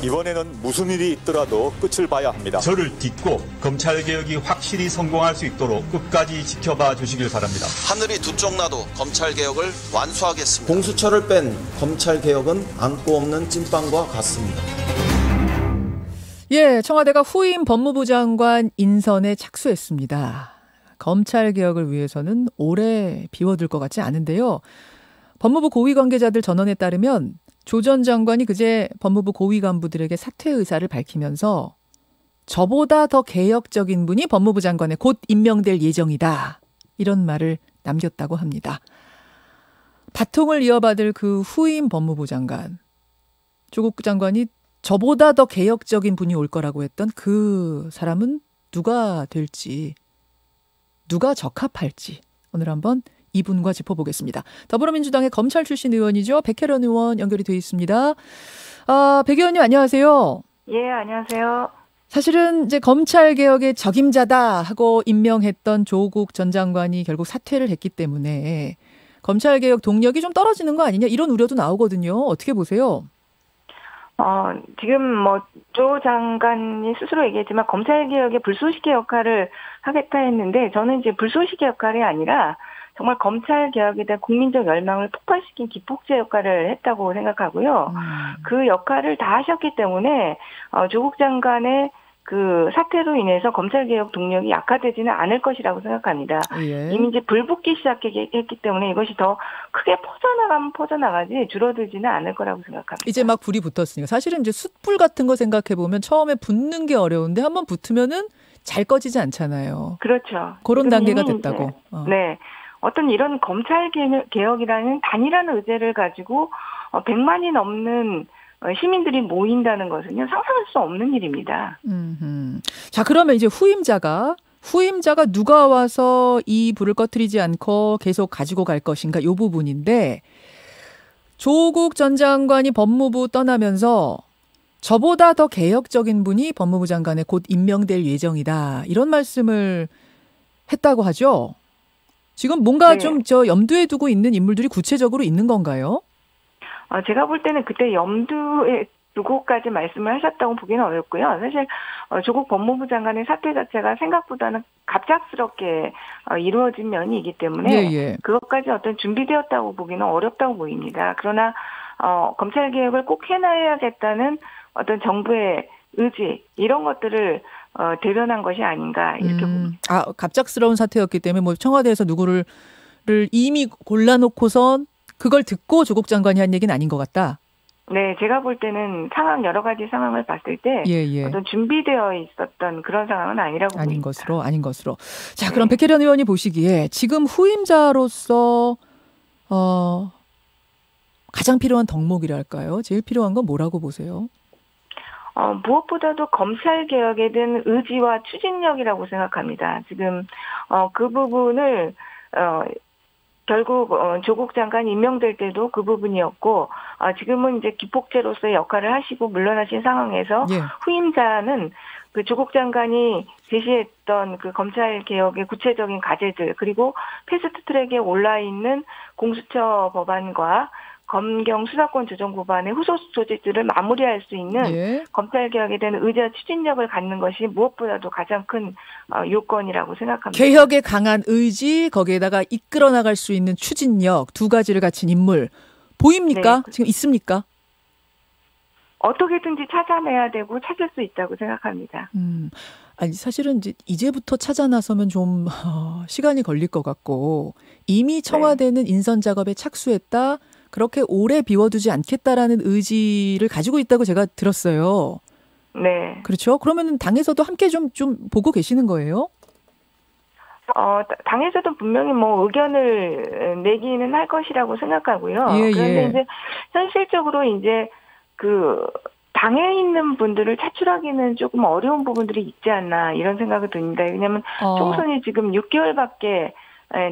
이번에는 무슨 일이 있더라도 끝을 봐야 합니다. 저를 딛고 검찰개혁이 확실히 성공할 수 있도록 끝까지 지켜봐 주시길 바랍니다. 하늘이 두 쪽 나도 검찰개혁을 완수하겠습니다. 공수처를 뺀 검찰개혁은 안고 없는 찐빵과 같습니다. 예, 청와대가 후임 법무부 장관 인선에 착수했습니다. 검찰개혁을 위해서는 오래 비워둘 것 같지 않은데요. 법무부 고위 관계자들 전원에 따르면 조 전 장관이 그제 법무부 고위 간부들에게 사퇴 의사를 밝히면서 저보다 더 개혁적인 분이 법무부 장관에 곧 임명될 예정이다. 이런 말을 남겼다고 합니다. 바통을 이어받을 그 후임 법무부 장관, 조국 장관이 저보다 더 개혁적인 분이 올 거라고 했던 그 사람은 누가 될지, 누가 적합할지 오늘 한번 이분과 짚어보겠습니다. 더불어민주당의 검찰 출신 의원이죠. 백혜련 의원 연결이 돼 있습니다. 백 의원님 안녕하세요. 예, 안녕하세요. 사실은 이제 검찰개혁의 적임자다 하고 임명했던 조국 전 장관이 결국 사퇴를 했기 때문에 검찰개혁 동력이 좀 떨어지는 거 아니냐 이런 우려도 나오거든요. 어떻게 보세요? 지금 조 장관이 스스로 얘기했지만 검찰개혁의 불쏘시개 역할을 하겠다 했는데 저는 이제 불쏘시개 역할이 아니라 정말 검찰개혁에 대한 국민적 열망을 폭발시킨 기폭제 역할을 했다고 생각하고요. 그 역할을 다 하셨기 때문에 조국 장관의 그 사태로 인해서 검찰개혁 동력이 약화되지는 않을 것이라고 생각합니다. 예. 이미 이제 불붙기 시작했기 때문에 이것이 더 크게 퍼져나가면 퍼져나가지 줄어들지는 않을 거라고 생각합니다. 이제 막 불이 붙었으니까 사실은 이제 숯불 같은 거 생각해 보면 처음에 붙는 게 어려운데 한번 붙으면은 잘 꺼지지 않잖아요. 그렇죠. 그런 단계가 됐다고. 네. 어떤 이런 검찰개혁이라는 단일한 의제를 가지고 100만이 넘는 시민들이 모인다는 것은요, 상상할 수 없는 일입니다. 자, 그러면 이제 후임자가 누가 와서 이 불을 꺼뜨리지 않고 계속 가지고 갈 것인가, 이 부분인데, 조국 전 장관이 법무부 떠나면서 저보다 더 개혁적인 분이 법무부 장관에 곧 임명될 예정이다. 이런 말씀을 했다고 하죠. 지금 뭔가 네. 좀 염두에 두고 있는 인물들이 구체적으로 있는 건가요? 제가 볼 때는 그때 염두에 두고까지 말씀을 하셨다고 보기는 어렵고요. 사실 조국 법무부 장관의 사퇴 자체가 생각보다는 갑작스럽게 이루어진 면이 있기 때문에 그것까지 어떤 준비되었다고 보기는 어렵다고 보입니다. 그러나 검찰개혁을 꼭 해놔야겠다는 어떤 정부의 의지 이런 것들을 대변한 것이 아닌가 이렇게 봅니다. 갑작스러운 사태였기 때문에 뭐 청와대에서 누구를 이미 골라놓고선 그걸 듣고 조국 장관이 한 얘기는 아닌 것 같다. 네, 제가 볼 때는 여러 가지 상황을 봤을 때 어떤 준비되어 있었던 그런 상황은 아니라고 아닌 봅니다. 아닌 것으로. 자, 그럼 백혜련 의원이 보시기에 지금 후임자로서 가장 필요한 덕목이랄까요? 제일 필요한 건 뭐라고 보세요? 무엇보다도 검찰개혁에 대한 의지와 추진력이라고 생각합니다. 지금 그 부분을 결국 조국 장관 임명될 때도 그 부분이었고 지금은 이제 기폭제로서의 역할을 하시고 물러나신 상황에서 후임자는 그 조국 장관이 제시했던 그 검찰개혁의 구체적인 과제들 그리고 패스트트랙에 올라 있는 공수처 법안과 검경 수사권 조정 법안의 후속 조직들을 마무리할 수 있는 검찰개혁에 대한 의지와 추진력을 갖는 것이 무엇보다도 가장 큰 요건이라고 생각합니다. 개혁에 강한 의지, 거기에다가 이끌어 나갈 수 있는 추진력 두 가지를 갖춘 인물 보입니까? 네. 지금 있습니까? 어떻게든지 찾아내야 되고 찾을 수 있다고 생각합니다. 아니 사실은 이제부터 찾아 나서면 좀 시간이 걸릴 것 같고 이미 청와대는 인선 작업에 착수했다. 그렇게 오래 비워두지 않겠다라는 의지를 가지고 있다고 제가 들었어요. 네. 그렇죠? 그러면 당에서도 함께 좀 보고 계시는 거예요? 당에서도 분명히 의견을 내기는 할 것이라고 생각하고요. 그런데 이제 현실적으로 이제 당에 있는 분들을 차출하기는 조금 어려운 부분들이 있지 않나 이런 생각이 듭니다. 왜냐하면 총선이 지금 6개월밖에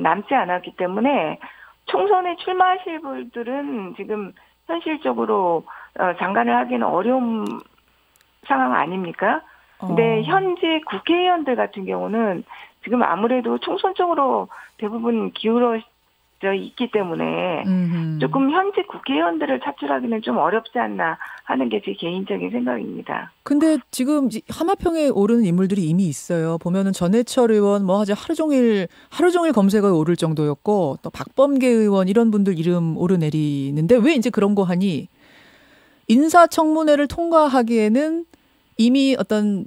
남지 않았기 때문에 총선에 출마하실 분들은 지금 현실적으로 장관을 하기는 어려운 상황 아닙니까? 근데 현재 국회의원들 같은 경우는 지금 아무래도 총선 쪽으로 대부분 기울어져 있기 때문에 음흠. 조금 현직 국회의원들을 차출하기는 좀 어렵지 않나 하는 게 제 개인적인 생각입니다. 근데 지금 하마평에 오르는 인물들이 이미 있어요. 보면은 전해철 의원 뭐 하루 종일 검색어에 오를 정도였고 또 박범계 의원 이런 분들 이름 오르내리는데 왜 이제 그런 거 하니 인사청문회를 통과하기에는 이미 어떤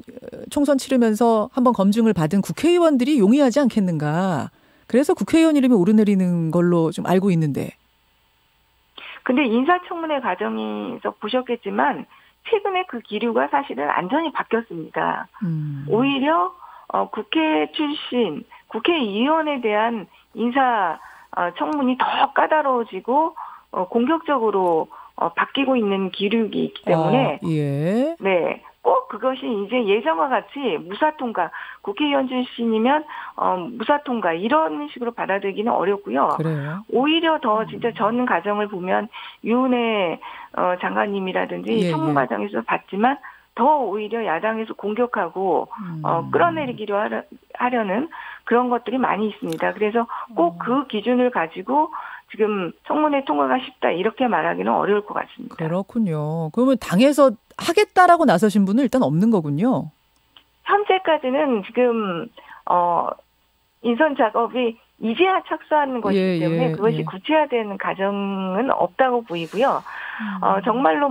총선 치르면서 한번 검증을 받은 국회의원들이 용이하지 않겠는가. 그래서 국회의원 이름이 오르내리는 걸로 좀 알고 있는데. 근데 인사청문회 과정에서 보셨겠지만 최근에 그 기류가 사실은 완전히 바뀌었습니다. 오히려 국회 출신, 국회의원에 대한 인사 청문이 더 까다로워지고 공격적으로 바뀌고 있는 기류가 있기 때문에 예. 네. 꼭 그것이 이제 예전과 같이 무사통과 국회의원 출신이면 무사통과 이런 식으로 받아들이기는 어렵고요. 그래요. 오히려 더 진짜 전 과정을 보면 유은혜 장관님이라든지 예, 청문 예. 과정에서 봤지만 더 오히려 야당에서 공격하고 끌어내리기로 하려는 그런 것들이 많이 있습니다. 그래서 꼭 그 기준을 가지고 지금 청문회 통과가 쉽다 이렇게 말하기는 어려울 것 같습니다. 그렇군요. 그러면 당에서 하겠다라고 나서신 분은 일단 없는 거군요. 현재까지는 지금 인선 작업이 이제야 착수하는 것이기 때문에 그것이 구체화되는 과정은 없다고 보이고요. 정말로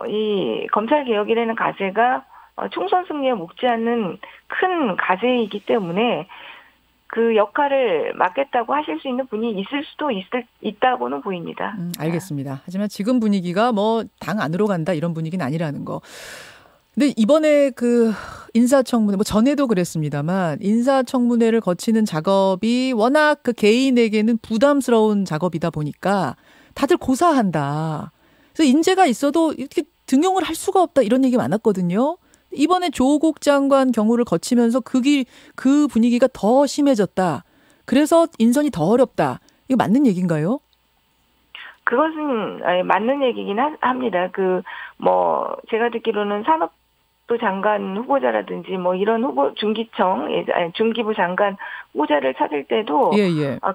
이 검찰 개혁이라는 과제가 총선 승리에 목지 않는 큰 과제이기 때문에 그 역할을 맡겠다고 하실 수 있는 분이 있을 수도 있다고는 보입니다. 알겠습니다. 하지만 지금 분위기가 당 안으로 간다 이런 분위기는 아니라는 거. 근데 이번에 그 인사청문회, 전에도 그랬습니다만 인사청문회를 거치는 작업이 워낙 그 개인에게는 부담스러운 작업이다 보니까 다들 고사한다. 그래서 인재가 있어도 이렇게 등용을 할 수가 없다 이런 얘기 많았거든요. 이번에 조국 장관 경우를 거치면서 그 분위기가 더 심해졌다. 그래서 인선이 더 어렵다. 이거 맞는 얘기인가요? 그것은 맞는 얘기긴 합니다. 제가 듣기로는 산업부 장관 후보자라든지 이런 중기부 장관 후보자를 찾을 때도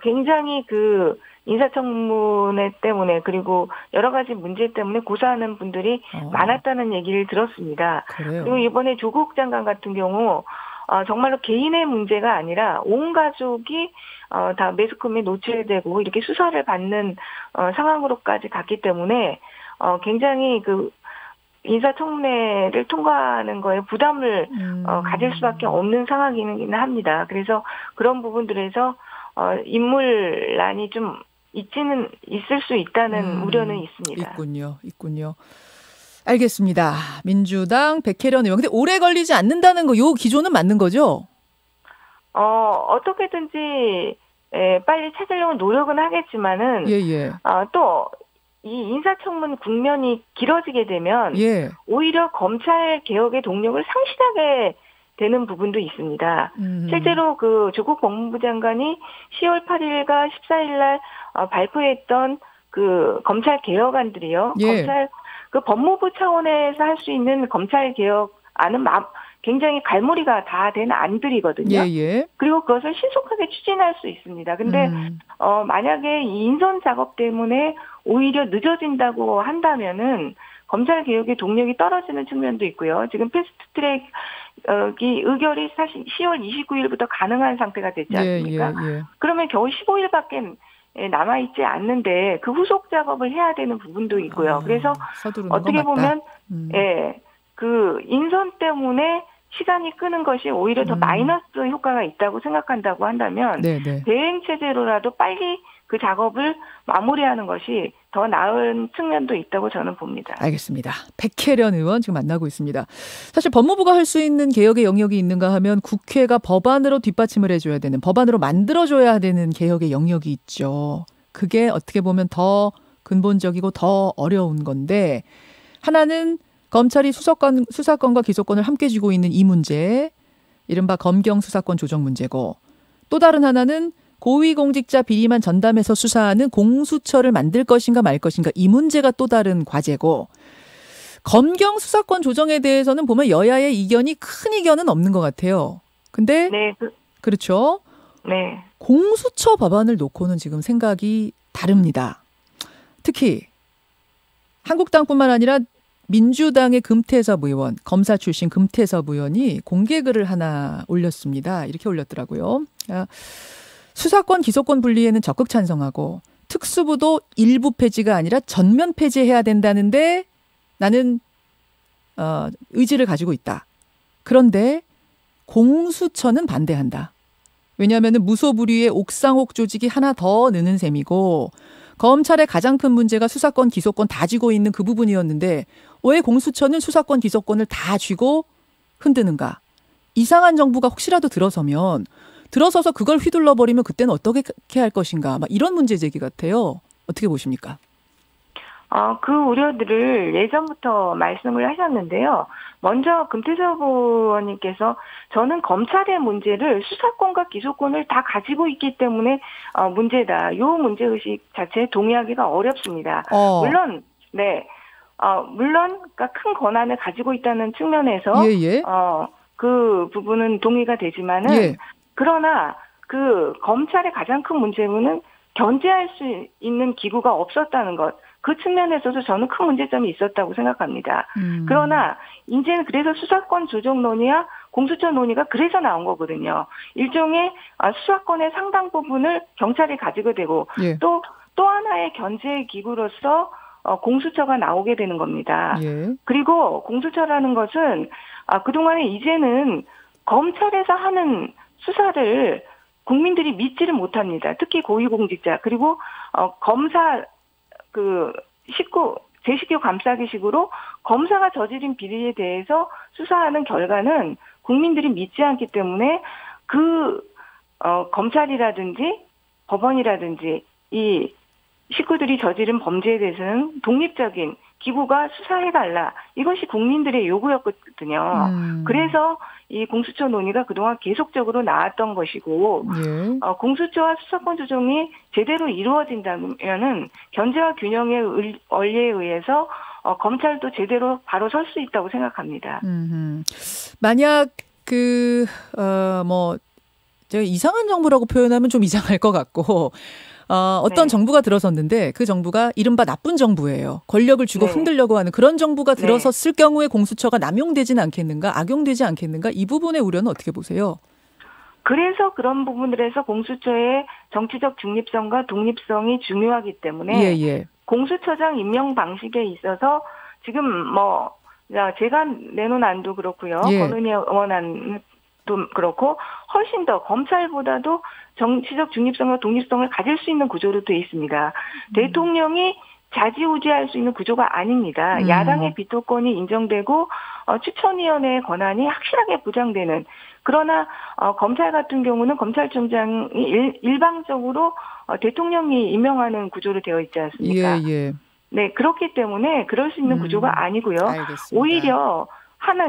굉장히 그 인사청문회 때문에 그리고 여러 가지 문제 때문에 고사하는 분들이 많았다는 얘기를 들었습니다. 그래요? 그리고 이번에 조국 장관 같은 경우 정말로 개인의 문제가 아니라 온 가족이 다 매스컴에 노출되고 이렇게 수사를 받는 상황으로까지 갔기 때문에 굉장히 그 인사청문회를 통과하는 거에 부담을 가질 수밖에 없는 상황이긴 합니다. 그래서 그런 부분들에서 인물난이 좀 있을 수 있다는 우려는 있습니다. 있군요. 알겠습니다. 민주당 백혜련 의원. 근데 오래 걸리지 않는다는 거, 요 기조는 맞는 거죠? 어떻게든지 빨리 찾으려고 노력은 하겠지만은 또 이 인사청문 국면이 길어지게 되면 오히려 검찰 개혁의 동력을 상실하게 되는 부분도 있습니다. 실제로 그 조국 법무부 장관이 10월 8일과 14일 날 발표했던 그 검찰 개혁안들이요. 검찰 그 법무부 차원에서 할 수 있는 검찰 개혁안은 굉장히 갈무리가 다 된 안들이거든요. 그리고 그것을 신속하게 추진할 수 있습니다. 근데 만약에 이 인선 작업 때문에 오히려 늦어진다고 한다면은 검찰 개혁의 동력이 떨어지는 측면도 있고요. 지금 패스트트랙 의결이 사실 10월 29일부터 가능한 상태가 됐지 않습니까? 그러면 겨우 15일밖에 남아있지 않는데 그 후속 작업을 해야 되는 부분도 있고요. 그래서 어떻게 보면 그 인선 때문에 시간이 끄는 것이 오히려 더 마이너스 효과가 있다고 생각한다고 한다면 대행 체제로라도 빨리 그 작업을 마무리하는 것이 더 나은 측면도 있다고 저는 봅니다. 알겠습니다. 백혜련 의원 지금 만나고 있습니다. 사실 법무부가 할 수 있는 개혁의 영역이 있는가 하면 국회가 법안으로 뒷받침을 해줘야 되는, 법안으로 만들어줘야 되는 개혁의 영역이 있죠. 그게 어떻게 보면 더 근본적이고 더 어려운 건데, 하나는 검찰이 수사권과 기소권을 함께 쥐고 있는 이 문제, 이른바 검경 수사권 조정 문제고, 또 다른 하나는 고위공직자 비리만 전담해서 수사하는 공수처를 만들 것인가 말 것인가, 이 문제가 또 다른 과제고, 검경 수사권 조정에 대해서는 보면 여야의 큰 이견은 없는 것 같아요. 근데 그렇죠. 네. 공수처 법안을 놓고는 지금 생각이 다릅니다. 특히 한국당뿐만 아니라 민주당의 금태섭 의원, 검사 출신 금태섭 의원이 공개글을 하나 올렸습니다. 이렇게 올렸더라고요. 수사권, 기소권 분리에는 적극 찬성하고 특수부도 일부 폐지가 아니라 전면 폐지해야 된다는데 나는 의지를 가지고 있다. 그런데 공수처는 반대한다. 왜냐하면 무소불위의 옥상옥 조직이 하나 더 느는 셈이고 검찰의 가장 큰 문제가 수사권, 기소권 다 쥐고 있는 그 부분이었는데 왜 공수처는 수사권, 기소권을 다 쥐고 흔드는가? 이상한 정부가 혹시라도 들어서서 그걸 휘둘러 버리면 그때는 어떻게 할 것인가? 막 이런 문제 제기 같아요. 어떻게 보십니까? 그 우려들을 예전부터 말씀을 하셨는데요. 먼저 금태섭 의원님께서 저는 검찰의 문제를 수사권과 기소권을 다 가지고 있기 때문에 문제다. 이 문제의식 자체에 동의하기가 어렵습니다. 물론, 네. 물론, 그러니까 큰 권한을 가지고 있다는 측면에서, 그 부분은 동의가 되지만은, 그러나 그 검찰의 가장 큰 문제는 견제할 수 있는 기구가 없었다는 것. 그 측면에서도 저는 큰 문제점이 있었다고 생각합니다. 그러나 이제는 그래서 수사권 조정 논의와 공수처 논의가 그래서 나온 거거든요. 일종의 수사권의 상당 부분을 경찰이 가지고 되고 또 하나의 견제 기구로서 공수처가 나오게 되는 겁니다. 그리고 공수처라는 것은 그동안에 이제는 검찰에서 하는 수사를 국민들이 믿지를 못합니다. 특히 고위공직자 그리고 검사 제19 감싸기식으로 검사가 저지른 비리에 대해서 수사하는 결과는 국민들이 믿지 않기 때문에 검찰이라든지 법원이라든지 이 식구들이 저지른 범죄에 대해서는 독립적인 기구가 수사해달라. 이것이 국민들의 요구였거든요. 그래서 이 공수처 논의가 그동안 계속적으로 나왔던 것이고 공수처와 수사권 조정이 제대로 이루어진다면은 견제와 균형의 원리에 의해서 검찰도 제대로 바로 설 수 있다고 생각합니다. 만약 제가 이상한 정부라고 표현하면 좀 이상할 것 같고 어떤 정부가 들어섰는데 그 정부가 이른바 나쁜 정부예요. 권력을 주고 흔들려고 하는 그런 정부가 들어섰을 경우에 공수처가 남용되지는 않겠는가, 악용되지 않겠는가, 이 부분의 우려는 어떻게 보세요? 그래서 그런 부분들에서 공수처의 정치적 중립성과 독립성이 중요하기 때문에 공수처장 임명 방식에 있어서 지금 제가 내놓은 안도 그렇고요. 권은희 의원 안도 그렇고 훨씬 더 검찰보다도 정치적 중립성과 독립성을 가질 수 있는 구조로 되어 있습니다. 대통령이 좌지우지할 수 있는 구조가 아닙니다. 야당의 비토권이 인정되고 추천위원회의 권한이 확실하게 보장되는 그러나 검찰 같은 경우는 검찰총장이 일방적으로 대통령이 임명하는 구조로 되어 있지 않습니까? 네, 그렇기 때문에 그럴 수 있는 구조가 아니고요. 알겠습니다. 오히려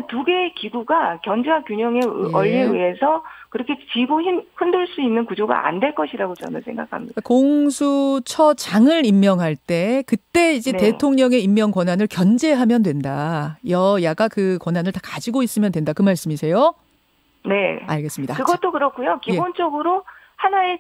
두 개의 기구가 견제와 균형의 원리에 의해서 그렇게 쥐고 흔들 수 있는 구조가 안 될 것이라고 저는 생각합니다. 공수처장을 임명할 때 그때 이제 대통령의 임명 권한을 견제하면 된다. 여야가 그 권한을 다 가지고 있으면 된다. 그 말씀이세요? 네. 알겠습니다. 그것도 그렇고요. 기본적으로 하나의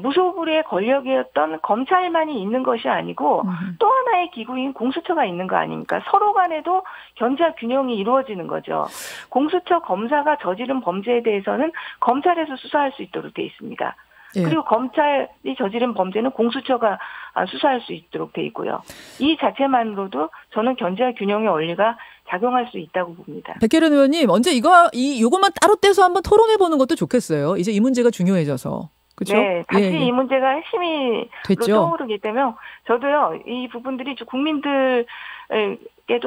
무소불위의 권력이었던 검찰만이 있는 것이 아니고 또 하나의 기구인 공수처가 있는 거 아닙니까? 서로 간에도 견제와 균형이 이루어지는 거죠. 공수처 검사가 저지른 범죄에 대해서는 검찰에서 수사할 수 있도록 돼 있습니다. 그리고 검찰이 저지른 범죄는 공수처가 수사할 수 있도록 돼 있고요. 이 자체만으로도 저는 견제와 균형의 원리가 작용할 수 있다고 봅니다. 백혜련 의원님, 언제 이것만 따로 떼서 한번 토론해 보는 것도 좋겠어요. 이제 이 문제가 중요해져서. 그렇죠? 네, 다시 이 문제가 핵심이 떠오르기 때문에 저도요 이 부분들이 국민들에게도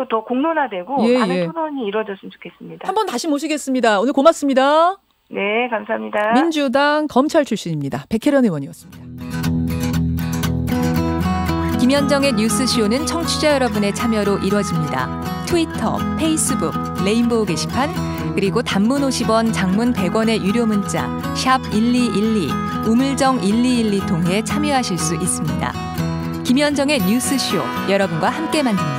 더 공론화되고 많은 토론이 이루어졌으면 좋겠습니다. 한번 다시 모시겠습니다. 오늘 고맙습니다. 네, 감사합니다. 민주당 검찰 출신입니다. 백혜련 의원이었습니다. 김현정의 뉴스쇼는 청취자 여러분의 참여로 이루어집니다. 트위터, 페이스북, 레인보우 게시판, 그리고 단문 50원, 장문 100원의 유료 문자 샵 1212, 우물정 1212 통해 참여하실 수 있습니다. 김현정의 뉴스쇼, 여러분과 함께 만듭니다.